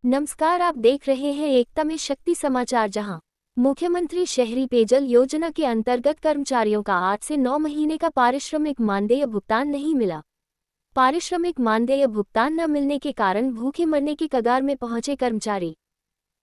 नमस्कार, आप देख रहे हैं एकता में शक्ति समाचार। जहां मुख्यमंत्री शहरी पेयजल योजना के अंतर्गत कर्मचारियों का 8 से 9 महीने का पारिश्रमिक मानदेय भुगतान नहीं मिला। पारिश्रमिक मानदेय भुगतान न मिलने के कारण भूखे मरने की कगार में पहुंचे कर्मचारी।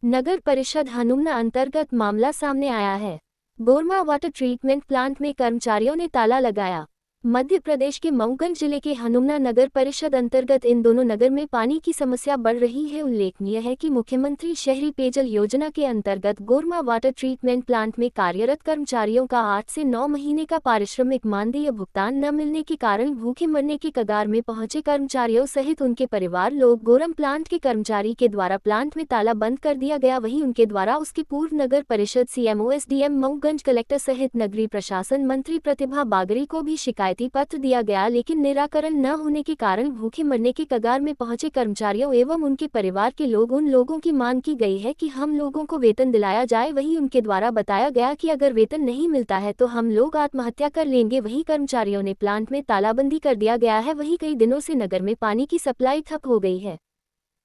नगर परिषद हनुमना अंतर्गत मामला सामने आया है। गोरमा वाटर ट्रीटमेंट प्लांट में कर्मचारियों ने ताला लगाया। मध्य प्रदेश के मऊगंज जिले के हनुमना नगर परिषद अंतर्गत इन दोनों नगर में पानी की समस्या बढ़ रही है। उल्लेखनीय है कि मुख्यमंत्री शहरी पेयजल योजना के अंतर्गत गोरमा वाटर ट्रीटमेंट प्लांट में कार्यरत कर्मचारियों का 8 से 9 महीने का पारिश्रमिक मानदेय भुगतान न मिलने के कारण भूखे मरने की कगार में पहुंचे कर्मचारियों सहित उनके परिवार लोग। गोरम प्लांट के कर्मचारी के द्वारा प्लांट में ताला बंद कर दिया गया। वहीं उनके द्वारा उसकी पूर्व नगर परिषद सीएमओ एसडीएम मऊगंज कलेक्टर सहित नगरीय प्रशासन मंत्री प्रतिभा बागरी को भी शिकायती पत्र दिया गया, लेकिन निराकरण न होने के कारण भूखे मरने की कगार में पहुंचे कर्मचारियों एवं उनके परिवार के उन लोगों की मांग की गई है कि हम लोगों को वेतन दिलाया जाए। वहीं उनके द्वारा बताया गया कि अगर वेतन नहीं मिलता है तो हम लोग आत्महत्या कर लेंगे। वहीं कर्मचारियों ने प्लांट में तालाबंदी कर दिया गया है। वहीं कई दिनों से नगर में पानी की सप्लाई ठप हो गई है।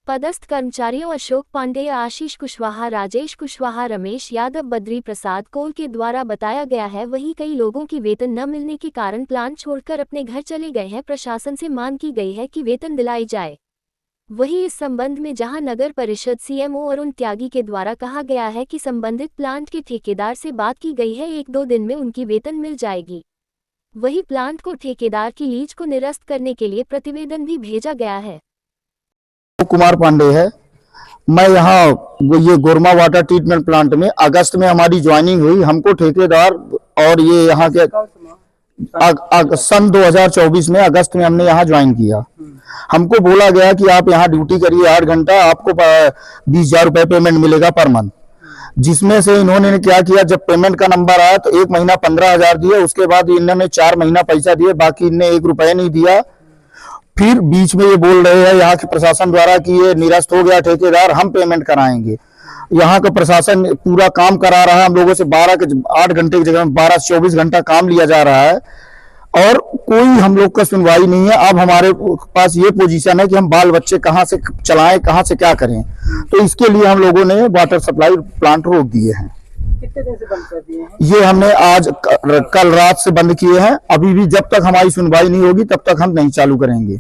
पदस्थ कर्मचारियों अशोक पांडेय, आशीष कुशवाहा, राजेश कुशवाहा, रमेश यादव, बद्री प्रसाद कोल के द्वारा बताया गया है। वहीं कई लोगों की वेतन न मिलने के कारण प्लांट छोड़कर अपने घर चले गए हैं। प्रशासन से मांग की गई है कि वेतन दिलाई जाए। वहीं इस संबंध में जहां नगर परिषद सीएमओ अरुण त्यागी के द्वारा कहा गया है कि संबंधित प्लांट के ठेकेदार से बात की गई है, 1-2 दिन में उनकी वेतन मिल जाएगी। वहीं प्लांट को ठेकेदार की लीज को निरस्त करने के लिए प्रतिवेदन भी भेजा गया है। कुमार पांडे है। मैं यहाँ ये गोरमा वाटर ट्रीटमेंट प्लांट में अगस्त में हमारी ज्वाइनिंग हुई। हमको ठेकेदार और ये यहाँ के सन 2024 में अगस्त में हमने यहाँ ज्वाइन किया। हमको बोला गया कि आप यहाँ ड्यूटी करिए 8 घंटा, आपको 20,000 रुपए पेमेंट मिलेगा पर मंथ। जिसमें से इन्होंने क्या किया, जब पेमेंट का नंबर आया तो 1 महीना 15,000 दिए। उसके बाद इन्होंने 4 महीना पैसा दिए, बाकी इन्हें 1 रुपया नहीं दिया। फिर बीच में ये बोल रहे हैं यहाँ के प्रशासन द्वारा कि ये निरस्त हो गया ठेकेदार, हम पेमेंट कराएंगे। यहाँ का प्रशासन पूरा काम करा रहा है हम लोगों से। 8 घंटे की जगह 12 से 24 घंटा काम लिया जा रहा है और कोई हम लोग का सुनवाई नहीं है। अब हमारे पास ये पोजीशन है कि हम बाल बच्चे कहाँ से चलाएं, कहाँ से क्या करें। तो इसके लिए हम लोगों ने वाटर सप्लाई प्लांट रोक दिए हैं। कितने दिन से बंद कर दिए हैं? ये हमने आज कल रात से बंद किए हैं। अभी भी जब तक हमारी सुनवाई नहीं होगी तब तक हम नहीं चालू करेंगे।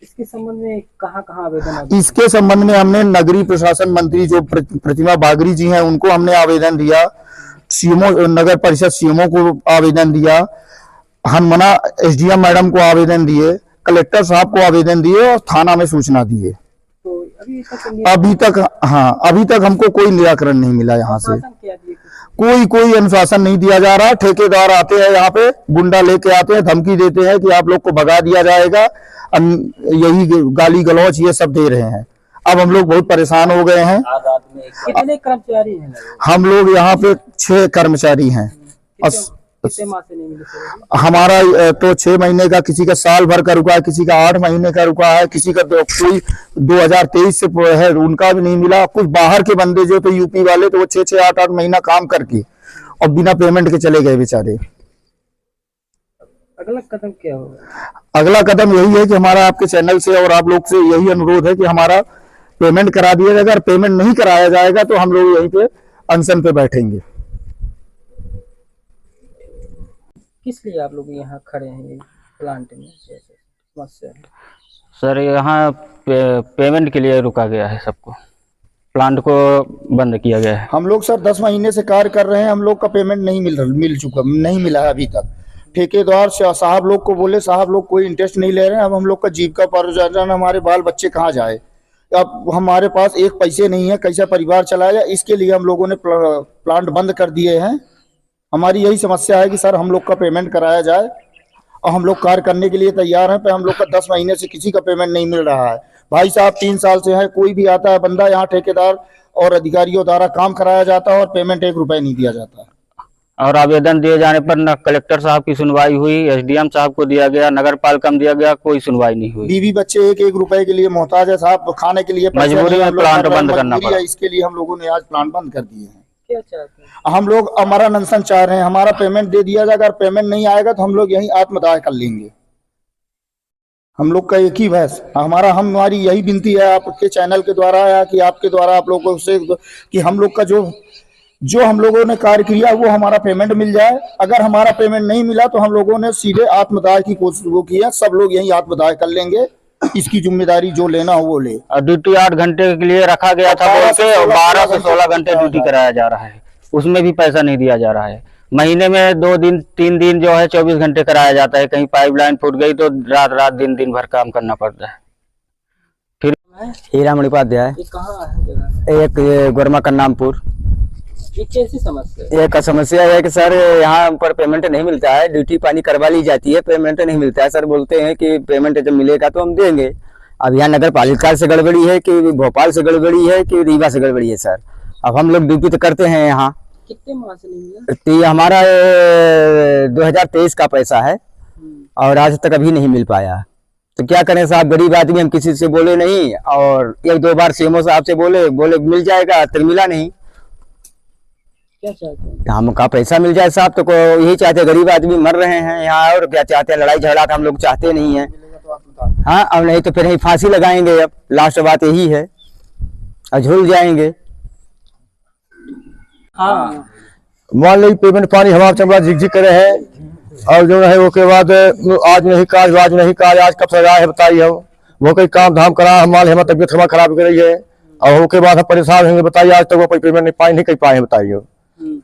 इसके संबंध में कहाँ आवेदन? इसके संबंध में हमने नगरीय प्रशासन मंत्री जो प्रतिभा बागरी जी हैं उनको हमने आवेदन दिया, सीएमओ नगर परिषद सीएमओ को आवेदन दिया, हनुमना एसडीएम मैडम को आवेदन दिए, कलेक्टर साहब को आवेदन दिए और थाना में सूचना दिए। तो अभी तक हमको कोई निराकरण नहीं मिला। यहाँ से कोई अनुशासन नहीं दिया जा रहा। ठेकेदार आते हैं यहाँ पे, गुंडा लेके आते हैं, धमकी देते हैं कि आप लोग को भगा दिया जाएगा, यही गाली गलौच ये सब दे रहे हैं। अब हम लोग बहुत परेशान हो गए हैं। कितने कर्मचारी हैं? हम लोग यहाँ पे 6 कर्मचारी हैं। कितने माह से नहीं मिले? हमारा तो 6 महीने का, किसी का साल भर का रुका है, किसी का 8 महीने का रुका है, किसी का तो कोई 2023 से है उनका भी नहीं मिला। कुछ बाहर के बंदे जो तो यूपी वाले तो वो 6-6, 8-8 महीना काम करके और बिना पेमेंट के चले गए बेचारे। अगला कदम क्या होगा? अगला कदम यही है कि हमारा आपके चैनल से और आप लोग से यही अनुरोध है कि हमारा पेमेंट करा दिया जाएगा। अगर पेमेंट नहीं कराया जाएगा तो हम लोग यहीं पे अनशन पे बैठेंगे। किस लिए आप लोग यहाँ खड़े हैं प्लांट में? समस्या है सर, यहाँ पेमेंट के लिए रुका गया है सबको, प्लांट को बंद किया गया है। हम लोग सर 10 महीने से कार्य कर रहे हैं, हम लोग का पेमेंट नहीं मिला है अभी तक। ठेकेदार साहब लोग को बोले, साहब लोग कोई इंटरेस्ट नहीं ले रहे हैं। अब हम लोग का जीविका पार्जन, हमारे बाल बच्चे कहाँ जाए। अब हमारे पास एक पैसे नहीं है, कैसा परिवार चलाया। इसके लिए हम लोगों ने प्लांट बंद कर दिए हैं। हमारी यही समस्या है कि सर हम लोग का पेमेंट कराया जाए और हम लोग कार्य करने के लिए तैयार हैं। पर हम लोग का 10 महीने से किसी का पेमेंट नहीं मिल रहा है। भाई साहब 3 साल से है, कोई भी आता है बंदा, यहाँ ठेकेदार और अधिकारियों द्वारा काम कराया जाता है और पेमेंट 1 रुपया नहीं दिया जाता है। और आवेदन दिए जाने पर न कलेक्टर साहब की सुनवाई हुई, एसडीएम साहब को दिया गया, नगर पालिका दिया गया, कोई सुनवाई नहीं हुई। बीवी बच्चे 1-1 रुपए के लिए मोहताज है साहब, खाने के लिए मजबूरी में प्लांट बंद करना पड़ा। इसके लिए हम लोगों ने आज प्लांट बंद कर दिए हैं। क्या चाहते हैं? हम लोग हमारा अनशन चाह रहे हैं, हमारा पेमेंट दे दिया जाए। अगर पेमेंट नहीं आएगा तो हम लोग यहीं आत्मदाह कर लेंगे। हम लोग का एक ही है। हमारी यही विनती है आपके चैनल के द्वारा या कि आपके द्वारा आप लोगों से कि हम लोग का जो हम लोगों ने कार्य किया वो हमारा पेमेंट मिल जाए। अगर हमारा पेमेंट नहीं मिला तो हम लोगों ने सीधे आत्मदाह की कोशिश वो की है। सब लोग यही आत्मदाह कर लेंगे, इसकी जिम्मेदारी जो लेना हो वो ले। और ड्यूटी 8 घंटे के लिए रखा गया था बोल के, और 12 से 16 घंटे ड्यूटी कराया जा रहा है, उसमें भी पैसा नहीं दिया जा रहा है। महीने में 2 दिन 3 दिन जो है 24 घंटे कराया जाता है। कहीं पाइपलाइन फूट गई तो रात दिन भर काम करना पड़ता है। हीरा उपाध्याय, ये कहाँ है जगह? एक ये गोरमा कन्नामपुर। ये कैसी समस्या है? एक समस्या है कि सर यहाँ पर पेमेंट नहीं मिलता है, ड्यूटी पानी करवा ली जाती है, पेमेंट नहीं मिलता है। सर बोलते हैं कि पेमेंट जब मिलेगा तो हम देंगे। अब यहाँ नगर पालिका से गड़बड़ी है कि भोपाल से गड़बड़ी है कि रीवा से गड़बड़ी है सर। अब हम लोग ड्यूटी तो करते हैं यहाँ, कितने माह से नहीं मिला? तो ये हमारा 2023 का पैसा है और आज तक अभी नहीं मिल पाया। तो क्या करें साहब, गरीब आदमी, हम किसी से बोले नहीं और 1-2 बार सीएमओ साहब से बोले मिल जाएगा, तो मिला नहीं। क्या चाहते हैं? हमका पैसा मिल जाए साहब, तो यही चाहते, गरीब आदमी मर रहे हैं यहाँ, और क्या चाहते हैं, लड़ाई झगड़ा तो हम लोग चाहते नहीं है। हाँ, अब नहीं तो फिर यही फांसी लगाएंगे। अब लास्ट बात यही है, झूल जाएंगे। हाँ, मान ली पेमेंट पानी हमारा चमड़ा झिक करे है, और जो है वो के बाद आज नहीं काज, आज कब सजा है बताइए। हम वो कोई काम धाम करा, हमारी तबियत हमारा खराब कर रही है, और उसके बाद हम परेशान होंगे। बताइए आज तक वो कोई पेमेंट नहीं कर पाए हैं, बताइए।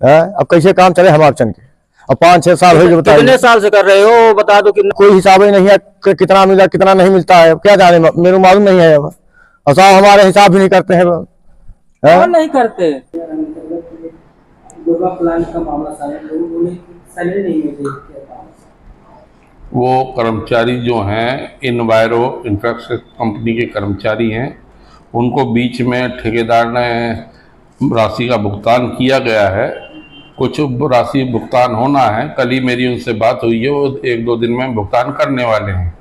अब कैसे काम चले हमारे चंद के? अब 5-6 साल हो गए, बताइए कितने साल से कर रहे हो, बता दो। कोई हिसाब ही नहीं है कि कितना मिला कितना नहीं मिलता है, क्या जाने, मेरे मालूम नहीं है। अब और साहब हमारे हिसाब भी नहीं करते हैं। कौन नहीं करते? गोरवा प्लांट का मामला सैलरी नहीं मिली। वो कर्मचारी जो हैं इनवायरो इंफ्रास्ट्रक्चर कंपनी के कर्मचारी हैं, उनको बीच में ठेकेदार ने राशि का भुगतान किया गया है। कुछ राशि भुगतान होना है, कल ही मेरी उनसे बात हुई है, वो 1-2 दिन में भुगतान करने वाले हैं।